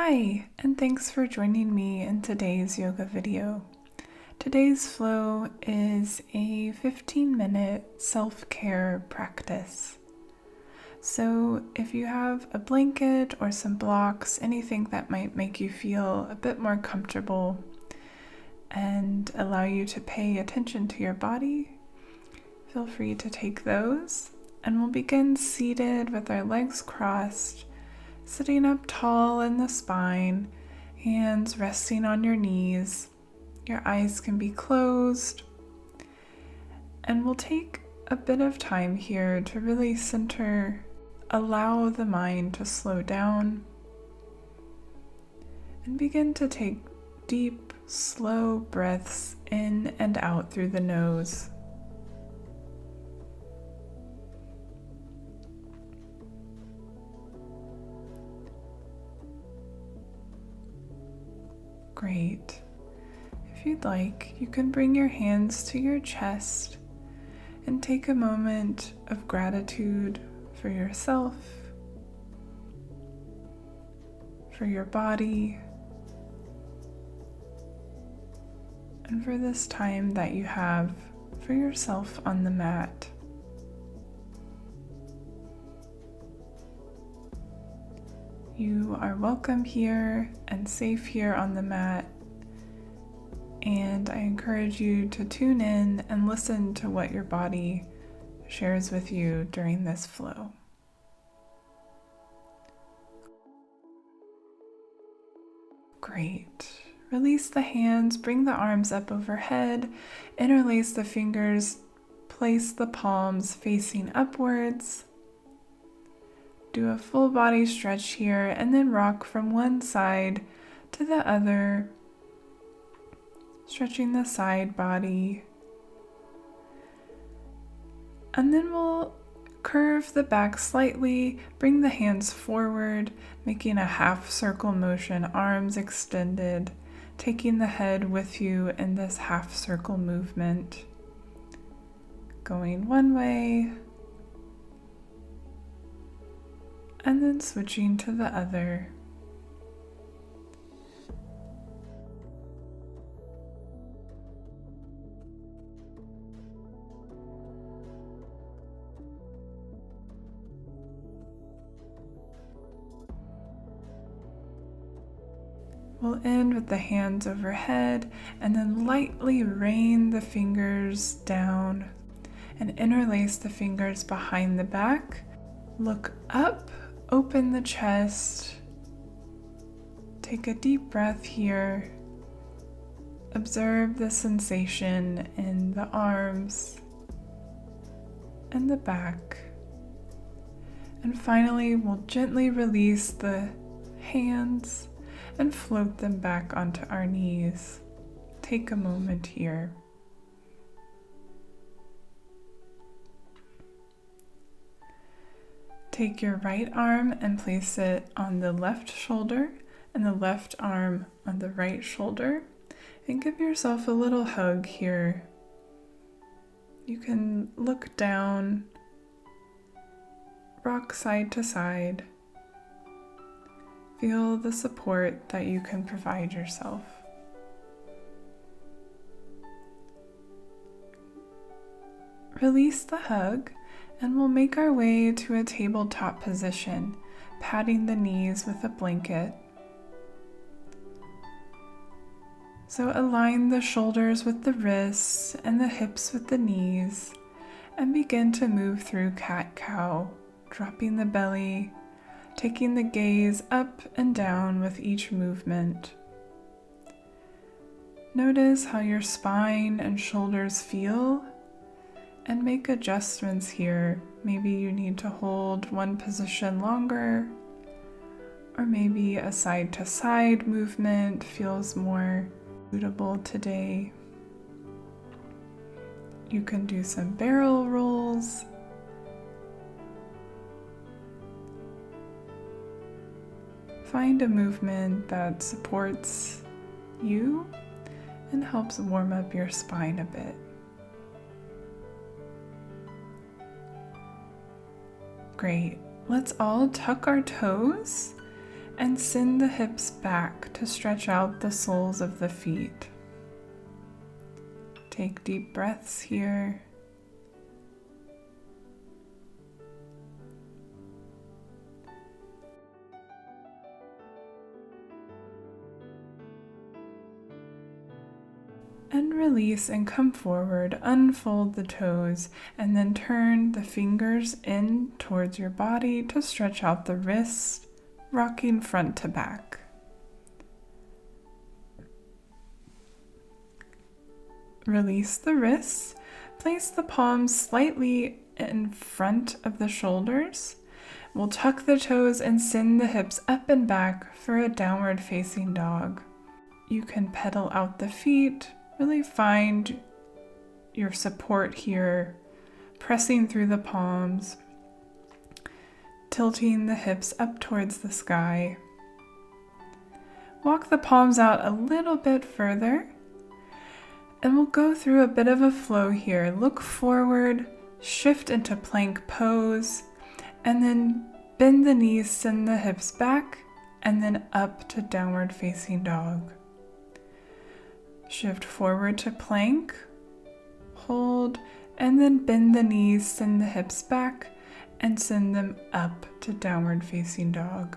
Hi, and thanks for joining me in today's yoga video. Today's flow is a 15-minute self-care practice. So if you have a blanket or some blocks, anything that might make you feel a bit more comfortable and allow you to pay attention to your body, feel free to take those. And we'll begin seated with our legs crossed, sitting up tall in the spine, hands resting on your knees. Your eyes can be closed. And we'll take a bit of time here to really center, allow the mind to slow down, and begin to take deep, slow breaths in and out through the nose. Great. If you'd like, you can bring your hands to your chest and take a moment of gratitude for yourself, for your body, and for this time that you have for yourself on the mat. You are welcome here and safe here on the mat, and I encourage you to tune in and listen to what your body shares with you during this flow. Great. Release the hands, bring the arms up overhead, interlace the fingers, place the palms facing upwards. Do a full body stretch here and then rock from one side to the other, stretching the side body. And then we'll curve the back slightly, bring the hands forward, making a half circle motion, arms extended, taking the head with you in this half circle movement. Going one way, and then switching to the other. We'll end with the hands overhead and then lightly rain the fingers down and interlace the fingers behind the back. Look up. Open the chest. Take a deep breath here. Observe the sensation in the arms and the back. And finally, we'll gently release the hands and float them back onto our knees. Take a moment here. Take your right arm and place it on the left shoulder and the left arm on the right shoulder, and give yourself a little hug here. You can look down, rock side to side. Feel the support that you can provide yourself. Release the hug. And we'll make our way to a tabletop position, patting the knees with a blanket. So align the shoulders with the wrists and the hips with the knees, and begin to move through cat-cow, dropping the belly, taking the gaze up and down with each movement. Notice how your spine and shoulders feel, and make adjustments here. Maybe you need to hold one position longer, or maybe a side-to-side movement feels more suitable today. You can do some barrel rolls. Find a movement that supports you and helps warm up your spine a bit. Great. Let's all tuck our toes and send the hips back to stretch out the soles of the feet. Take deep breaths here. And release and come forward, unfold the toes, and then turn the fingers in towards your body to stretch out the wrists, rocking front to back. Release the wrists, place the palms slightly in front of the shoulders. We'll tuck the toes and send the hips up and back for a downward facing dog. You can pedal out the feet, really find your support here, pressing through the palms, tilting the hips up towards the sky. Walk the palms out a little bit further, and we'll go through a bit of a flow here. Look forward, shift into plank pose, and then bend the knees, send the hips back, and then up to downward facing dog. Shift forward to plank, hold, and then bend the knees, send the hips back, and send them up to downward facing dog.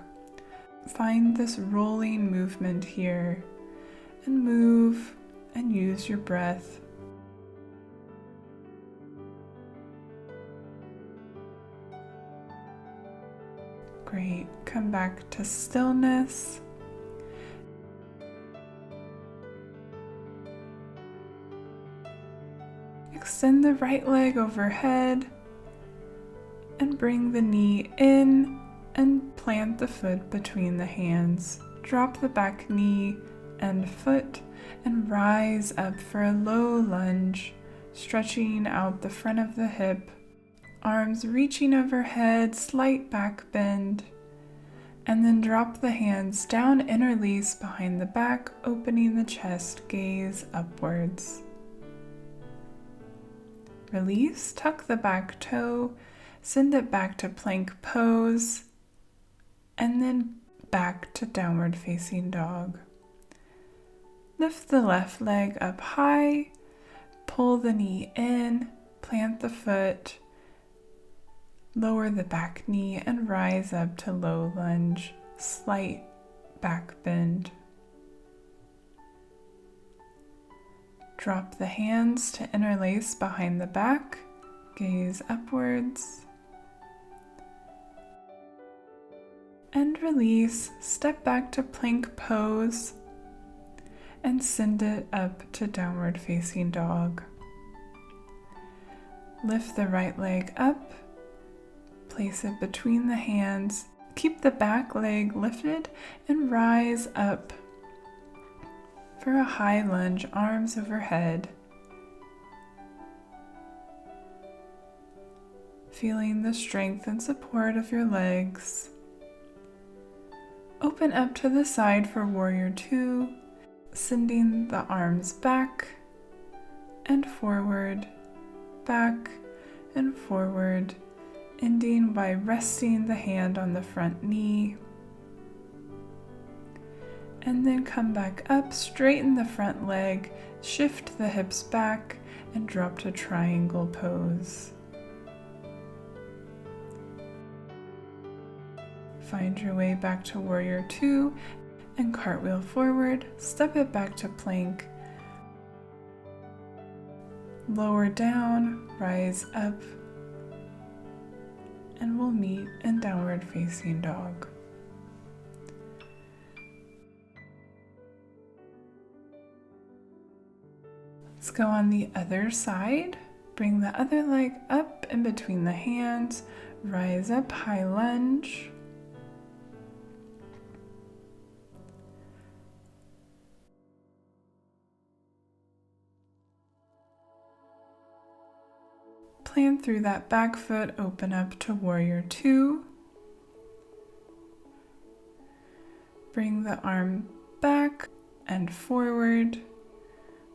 Find this rolling movement here, and move and use your breath. Great. Come back to stillness. Extend the right leg overhead and bring the knee in and plant the foot between the hands. Drop the back knee and foot and rise up for a low lunge, stretching out the front of the hip, arms reaching overhead, slight back bend, and then drop the hands down, interlace behind the back, opening the chest, gaze upwards. Release, tuck the back toe, send it back to plank pose, and then back to downward facing dog. Lift the left leg up high, pull the knee in, plant the foot, lower the back knee and rise up to low lunge, slight back bend. Drop the hands to interlace behind the back, gaze upwards. And release, step back to plank pose and send it up to downward facing dog. Lift the right leg up, place it between the hands, keep the back leg lifted and rise up for a high lunge, arms overhead. Feeling the strength and support of your legs. Open up to the side for warrior two, sending the arms back and forward, back and forward, ending by resting the hand on the front knee. And then come back up, straighten the front leg, shift the hips back, and drop to triangle pose. Find your way back to warrior two and cartwheel forward, step it back to plank, lower down, rise up, and we'll meet in downward facing dog. Let's go on the other side. Bring the other leg up in between the hands, rise up, high lunge. Plant through that back foot, open up to warrior two. Bring the arm back and forward.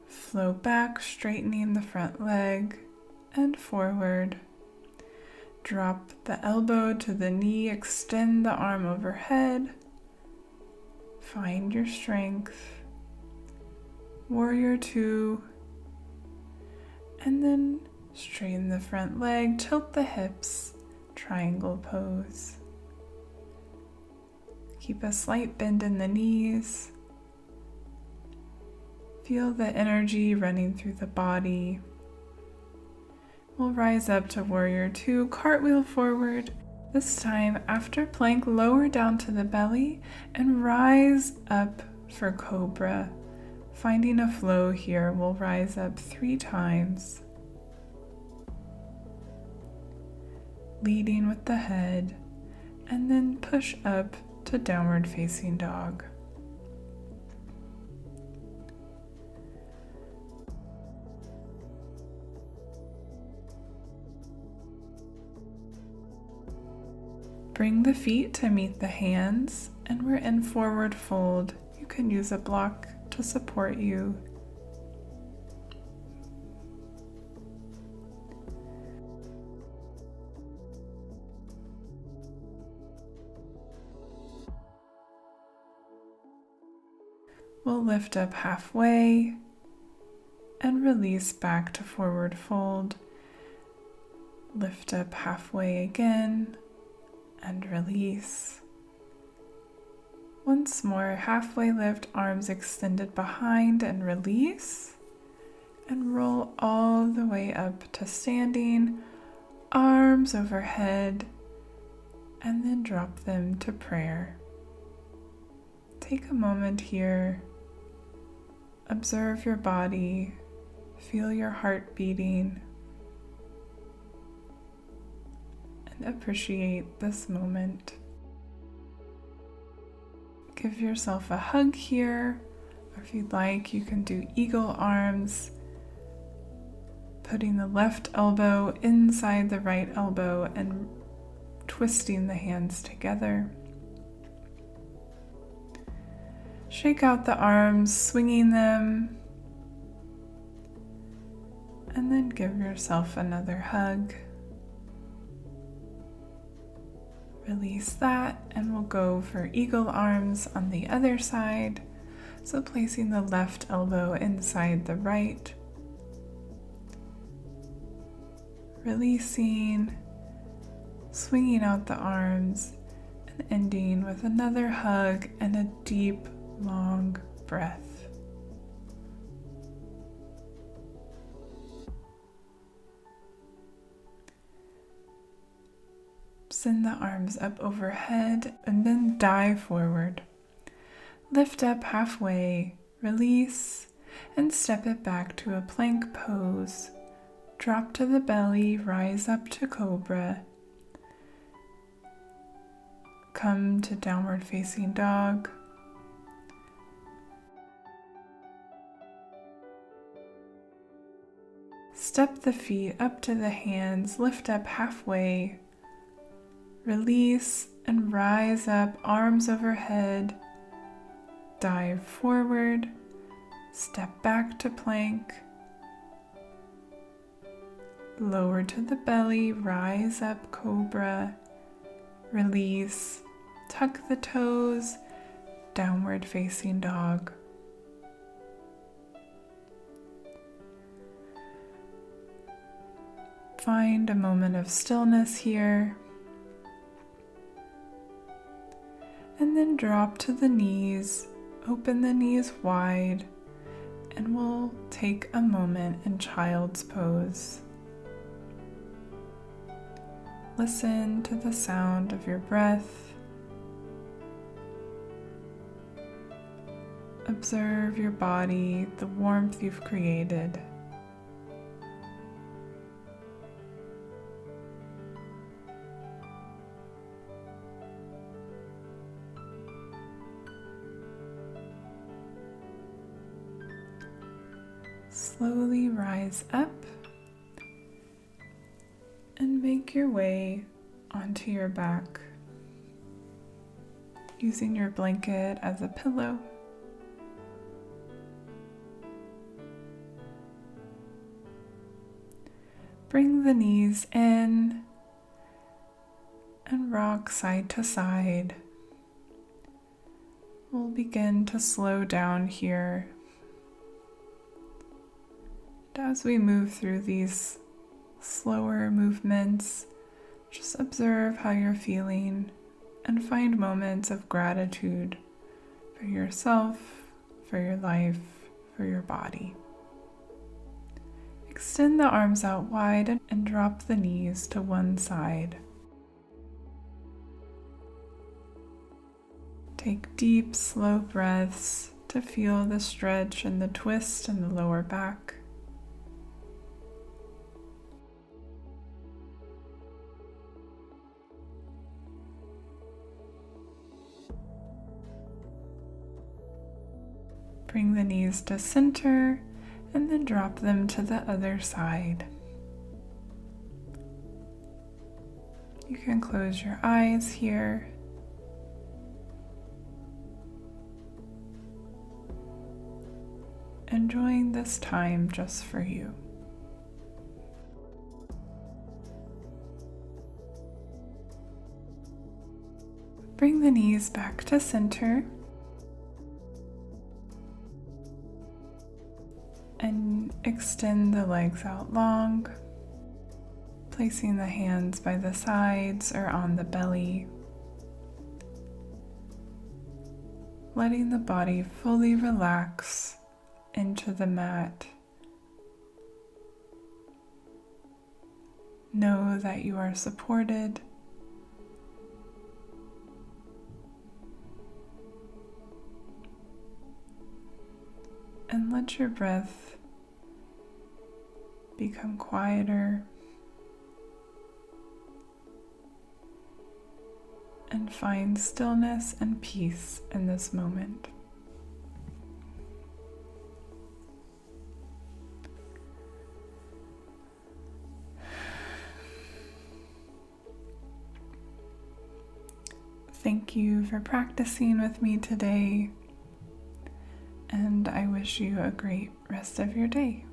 Flow back, straightening the front leg and forward. Drop the elbow to the knee, extend the arm overhead. Find your strength. Warrior two. And then straighten the front leg, tilt the hips, triangle pose. Keep a slight bend in the knees. Feel the energy running through the body. We'll rise up to warrior two, cartwheel forward. This time, after plank, lower down to the belly and rise up for cobra. Finding a flow here, we'll rise up 3 times. Leading with the head, and then push up to downward facing dog. Bring the feet to meet the hands, and we're in forward fold. You can use a block to support you. We'll lift up halfway and release back to forward fold. Lift up halfway again and release. Once more, halfway lift, arms extended behind and release. And roll all the way up to standing, arms overhead, and then drop them to prayer. Take a moment here. Observe your body, feel your heart beating, and appreciate this moment. Give yourself a hug here, or if you'd like, you can do eagle arms, putting the left elbow inside the right elbow and twisting the hands together. Shake out the arms, swinging them, and then give yourself another hug. Release that, and we'll go for eagle arms on the other side. So placing the left elbow inside the right. Releasing, swinging out the arms, and ending with another hug and a deep, long breath. Send the arms up overhead and then dive forward. Lift up halfway, release, and step it back to a plank pose. Drop to the belly, rise up to cobra. Come to downward facing dog. Step the feet up to the hands, lift up halfway, release and rise up, arms overhead, dive forward, step back to plank, lower to the belly, rise up cobra, release, tuck the toes, downward facing dog. Find a moment of stillness here, and then drop to the knees, open the knees wide, and we'll take a moment in child's pose. Listen to the sound of your breath. Observe your body, the warmth you've created. Slowly rise up and make your way onto your back, using your blanket as a pillow. Bring the knees in and rock side to side. we'll begin to slow down here. And as we move through these slower movements, just observe how you're feeling and find moments of gratitude for yourself, for your life, for your body. Extend the arms out wide and drop the knees to one side. Take deep, slow breaths to feel the stretch and the twist in the lower back. Bring the knees to center and then drop them to the other side. You can close your eyes here. Enjoying this time just for you. Bring the knees back to center and extend the legs out long, placing the hands by the sides or on the belly, letting the body fully relax into the mat. Know that you are supported. And let your breath become quieter and find stillness and peace in this moment. Thank you for practicing with me today, and I wish you a great rest of your day.